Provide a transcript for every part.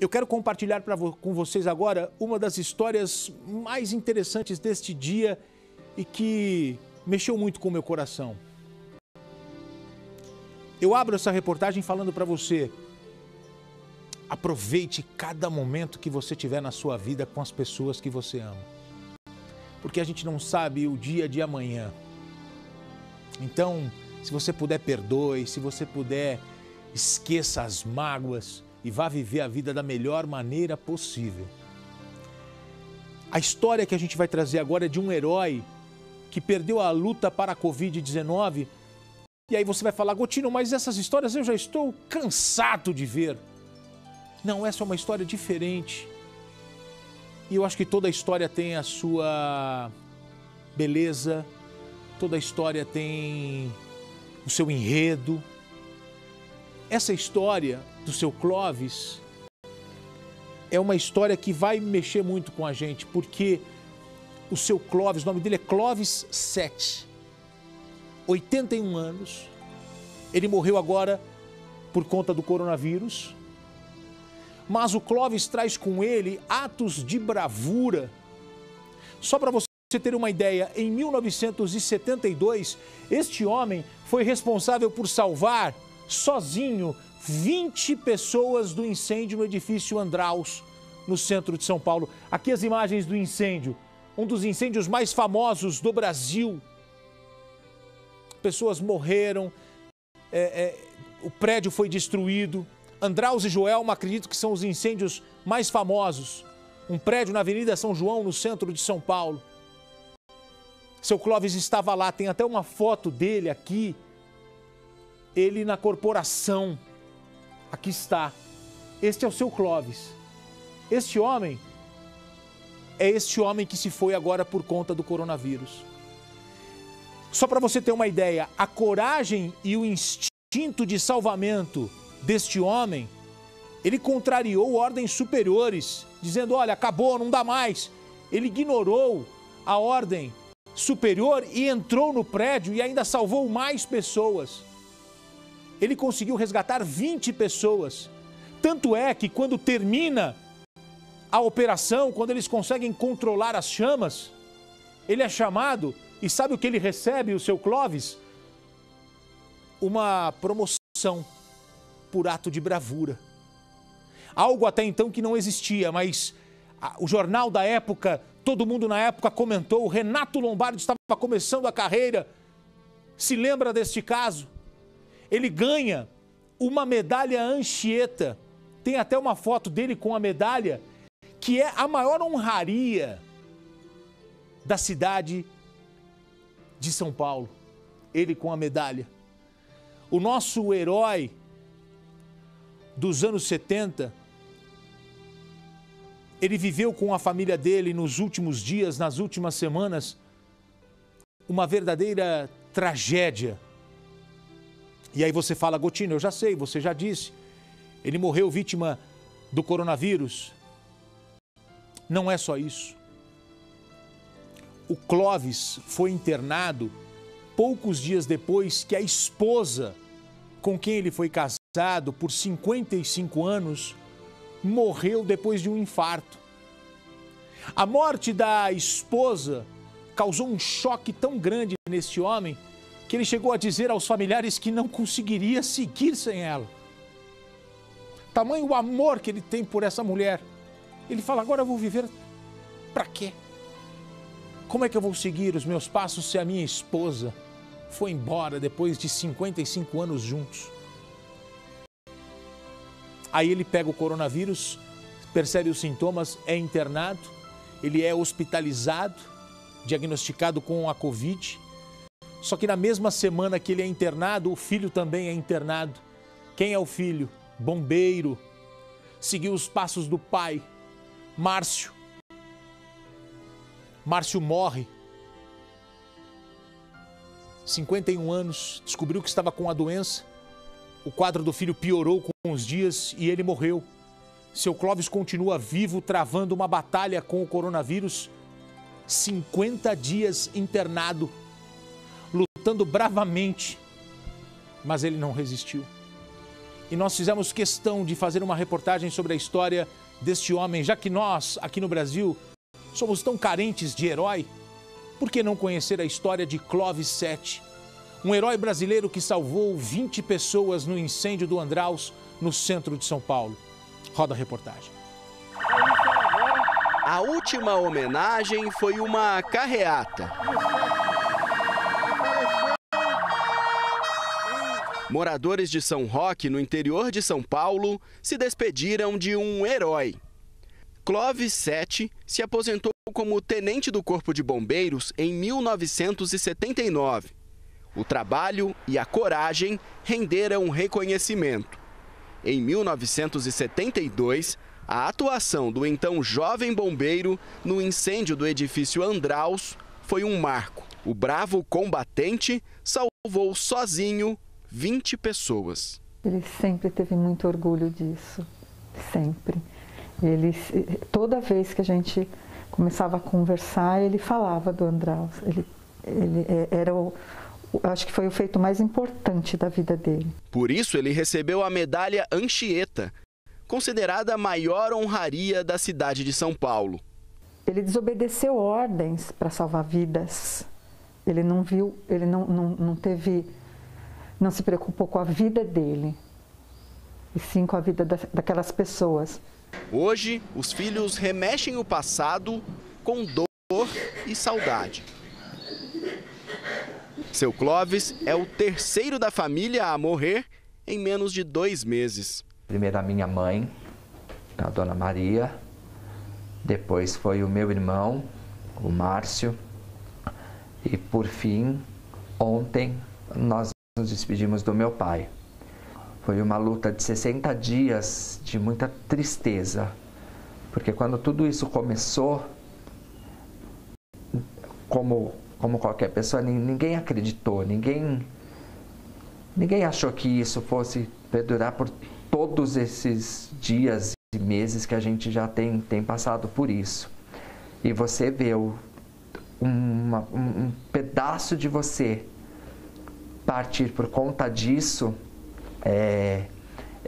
Eu quero compartilhar com vocês agora uma das histórias mais interessantes deste dia e que mexeu muito com o meu coração. Eu abro essa reportagem falando para você: aproveite cada momento que você tiver na sua vida com as pessoas que você ama. Porque a gente não sabe o dia de amanhã. Então, se você puder, perdoe. Se você puder, esqueça as mágoas e vá viver a vida da melhor maneira possível. A história que a gente vai trazer agora é de um herói que perdeu a luta para a Covid-19. E aí você vai falar: Gotino, mas essas histórias eu já estou cansado de ver. Não, essa é uma história diferente. E eu acho que toda história tem a sua beleza, toda história tem o seu enredo. Essa história do seu Clóvis é uma história que vai mexer muito com a gente, porque o seu Clóvis, o nome dele é Clóvis Sete, 81 anos, ele morreu agora por conta do coronavírus, mas o Clóvis traz com ele atos de bravura. Só para você ter uma ideia, em 1972, este homem foi responsável por salvar, sozinho, 20 pessoas do incêndio no edifício Andraus, no centro de São Paulo. Aqui as imagens do incêndio, um dos incêndios mais famosos do Brasil. Pessoas morreram, o prédio foi destruído. Andraus e Joelma, acredito que são os incêndios mais famosos. Um prédio na Avenida São João, no centro de São Paulo. Seu Clóvis estava lá, tem até uma foto dele aqui, ele na corporação. Aqui está. Este é o seu Clóvis. Este homem é este homem que se foi agora por conta do coronavírus. Só para você ter uma ideia, a coragem e o instinto de salvamento deste homem, ele contrariou ordens superiores, dizendo: olha, acabou, não dá mais. Ele ignorou a ordem superior e entrou no prédio e ainda salvou mais pessoas. Ele conseguiu resgatar 20 pessoas. Tanto é que quando termina a operação, quando eles conseguem controlar as chamas, ele é chamado e sabe o que ele recebe, o seu Clóvis? Uma promoção por ato de bravura. Algo até então que não existia, mas o jornal da época, todo mundo na época comentou, o Renato Lombardi estava começando a carreira. Se lembra deste caso? Ele ganha uma medalha Anchieta. Tem até uma foto dele com a medalha, que é a maior honraria da cidade de São Paulo. Ele com a medalha. O nosso herói dos anos 70, ele viveu com a família dele nos últimos dias, nas últimas semanas, uma verdadeira tragédia. E aí você fala: Gotino, eu já sei, você já disse, ele morreu vítima do coronavírus. Não é só isso. O Clóvis foi internado poucos dias depois que a esposa com quem ele foi casado por 55 anos morreu depois de um infarto. A morte da esposa causou um choque tão grande nesse homem que ele chegou a dizer aos familiares que não conseguiria seguir sem ela. Tamanho o amor que ele tem por essa mulher. Ele fala: agora eu vou viver para quê? Como é que eu vou seguir os meus passos se a minha esposa foi embora depois de 55 anos juntos? Aí ele pega o coronavírus, percebe os sintomas, é internado, ele é hospitalizado, diagnosticado com a Covid. Só que na mesma semana que ele é internado, o filho também é internado. Quem é o filho? Bombeiro. Seguiu os passos do pai, Márcio. Márcio morre. 51 anos, descobriu que estava com a doença. O quadro do filho piorou com os dias e ele morreu. Seu Clóvis continua vivo, travando uma batalha com o coronavírus. 50 dias internado, lutando bravamente, mas ele não resistiu. e nós fizemos questão de fazer uma reportagem sobre a história deste homem, já que nós, aqui no Brasil, somos tão carentes de herói. Por que não conhecer a história de Clóvis Sete, um herói brasileiro que salvou 20 pessoas no incêndio do Andraus, no centro de São Paulo? Roda a reportagem. A última homenagem foi uma carreata. Moradores de São Roque, no interior de São Paulo, se despediram de um herói. Clóvis Sete se aposentou como tenente do Corpo de Bombeiros em 1979. O trabalho e a coragem renderam reconhecimento. Em 1972, a atuação do então jovem bombeiro no incêndio do edifício Andraus foi um marco. O bravo combatente salvou sozinho 20 pessoas. Ele sempre teve muito orgulho disso, sempre. Toda vez que a gente começava a conversar, ele falava do Andraus. Acho que foi o feito mais importante da vida dele. Por isso, ele recebeu a medalha Anchieta, considerada a maior honraria da cidade de São Paulo. Ele desobedeceu ordens para salvar vidas. Ele não se preocupou com a vida dele, e sim com a vida daquelas pessoas. Hoje, os filhos remexem o passado com dor e saudade. Seu Clóvis é o terceiro da família a morrer em menos de 2 meses. Primeiro a minha mãe, a Dona Maria, depois foi o meu irmão, o Márcio, e por fim, ontem, nós nos despedimos do meu pai. Foi uma luta de 60 dias de muita tristeza, porque quando tudo isso começou, como qualquer pessoa, ninguém acreditou, ninguém achou que isso fosse perdurar por todos esses dias e meses que a gente já tem passado por isso. E você vê um pedaço de você partir por conta disso, é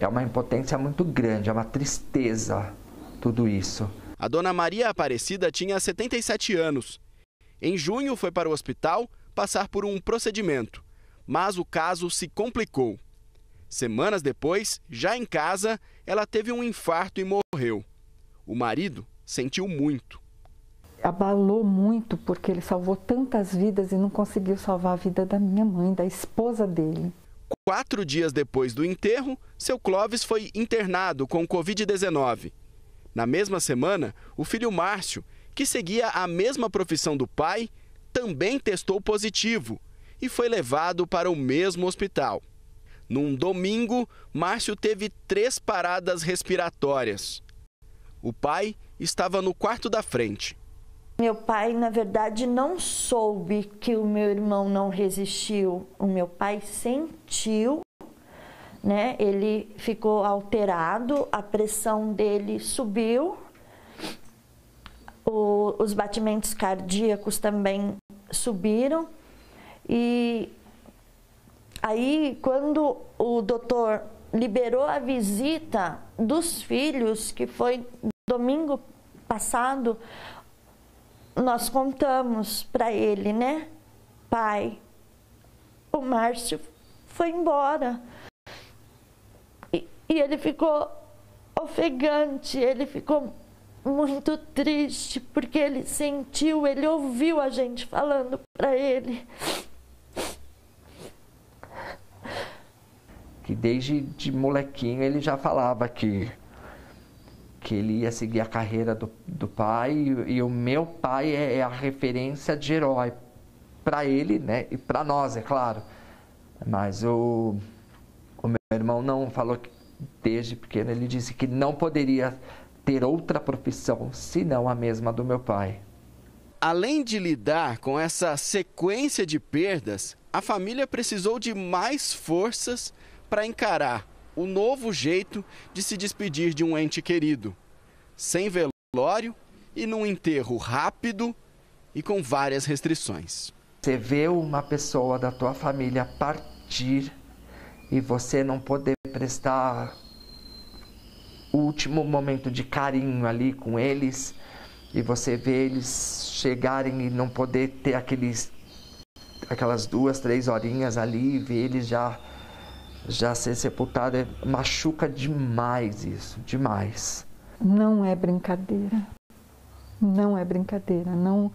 uma impotência muito grande, é uma tristeza, tudo isso. A Dona Maria Aparecida tinha 77 anos. Em junho foi para o hospital passar por um procedimento, mas o caso se complicou. Semanas depois, já em casa, ela teve um infarto e morreu. O marido sentiu muito. Abalou muito porque ele salvou tantas vidas e não conseguiu salvar a vida da minha mãe, da esposa dele. 4 dias depois do enterro, seu Clóvis foi internado com Covid-19. Na mesma semana, o filho Márcio, que seguia a mesma profissão do pai, também testou positivo e foi levado para o mesmo hospital. Num domingo, Márcio teve 3 paradas respiratórias. O pai estava no quarto da frente. Meu pai, na verdade, não soube que o meu irmão não resistiu. O meu pai sentiu, né? Ele ficou alterado, a pressão dele subiu, os batimentos cardíacos também subiram. E aí, quando o doutor liberou a visita dos filhos, que foi domingo passado, nós contamos para ele, né? Pai, o Márcio foi embora. E ele ficou ofegante, ele ficou muito triste, porque ele sentiu, ele ouviu a gente falando para ele. Que desde de molequinho ele já falava que ele ia seguir a carreira do pai, e o meu pai é a referência de herói para ele, né? E para nós, é claro. Mas o meu irmão não falou que desde pequeno, ele disse que não poderia ter outra profissão senão a mesma do meu pai. Além de lidar com essa sequência de perdas, a família precisou de mais forças para encarar o novo jeito de se despedir de um ente querido, sem velório e num enterro rápido e com várias restrições. Você vê uma pessoa da tua família partir e você não poder prestar o último momento de carinho ali com eles, e você vê eles chegarem e não poder ter aquelas 2, 3 horinhas ali, e ver eles já ser sepultado, machuca demais isso, demais. Não é brincadeira, não é brincadeira, não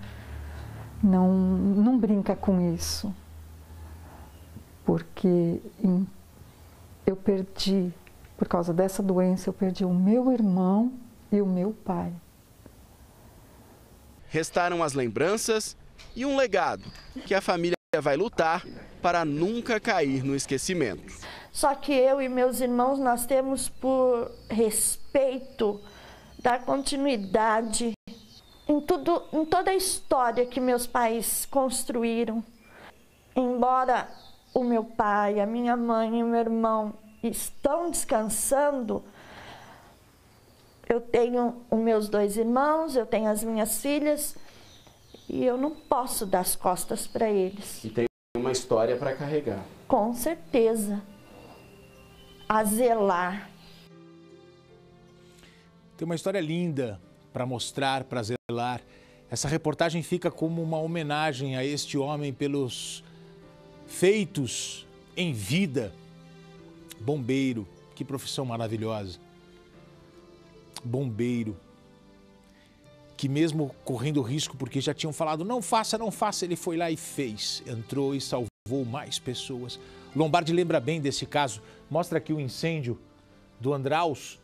brinca com isso, porque eu perdi, por causa dessa doença, eu perdi o meu irmão e o meu pai. Restaram as lembranças e um legado que a família vai lutar para nunca cair no esquecimento. Só que eu e meus irmãos, nós temos por respeito dar continuidade em toda a história que meus pais construíram. Embora o meu pai, a minha mãe e o meu irmão estão descansando, eu tenho os meus 2 irmãos, eu tenho as minhas filhas, e eu não posso dar as costas para eles. E tem uma história para carregar. Com certeza. A zelar. Tem uma história linda para mostrar, para zelar. Essa reportagem fica como uma homenagem a este homem pelos feitos em vida. Bombeiro, que profissão maravilhosa. Bombeiro, que mesmo correndo risco, porque já tinham falado, não faça, ele foi lá e fez. Entrou e salvou mais pessoas. Lombardi lembra bem desse caso. Mostra aqui o incêndio do Andraus,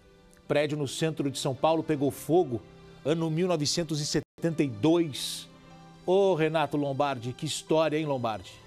prédio no centro de São Paulo, pegou fogo, ano 1972. Ô, Renato Lombardi, que história, hein, Lombardi?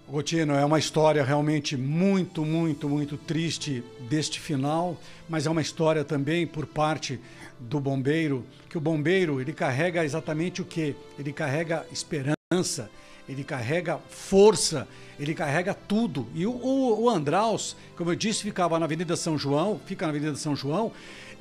Gotino, é uma história realmente muito, muito, muito triste deste final, mas é uma história também por parte do bombeiro, que o bombeiro, ele carrega exatamente o quê? Ele carrega esperança, ele carrega força, ele carrega tudo. E o Andraus, como eu disse, ficava na Avenida São João,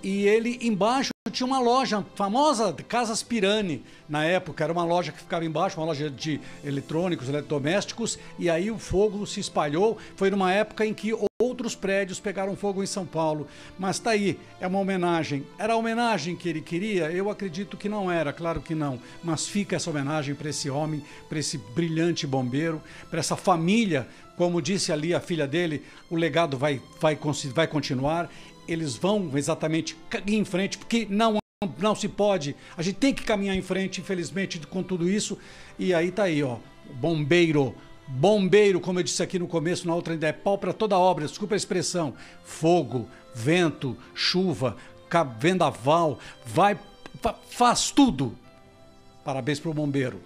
e ele embaixo tinha uma loja famosa, Casas Pirani, na época, era uma loja que ficava embaixo, uma loja de eletrônicos, eletrodomésticos, e aí o fogo se espalhou. Foi numa época em que outros prédios pegaram fogo em São Paulo, mas tá aí, é uma homenagem. Era a homenagem que ele queria? Eu acredito que não era, claro que não, mas fica essa homenagem para esse homem, para esse brilhante bombeiro, para essa família. Como disse ali a filha dele, o legado vai continuar. Eles vão exatamente em frente, porque não se pode, a gente tem que caminhar em frente, infelizmente, com tudo isso. E aí tá aí, ó, bombeiro, como eu disse aqui no começo, na outra ainda é pau para toda obra, desculpa a expressão, fogo, vento, chuva, vendaval, faz tudo. Parabéns pro bombeiro.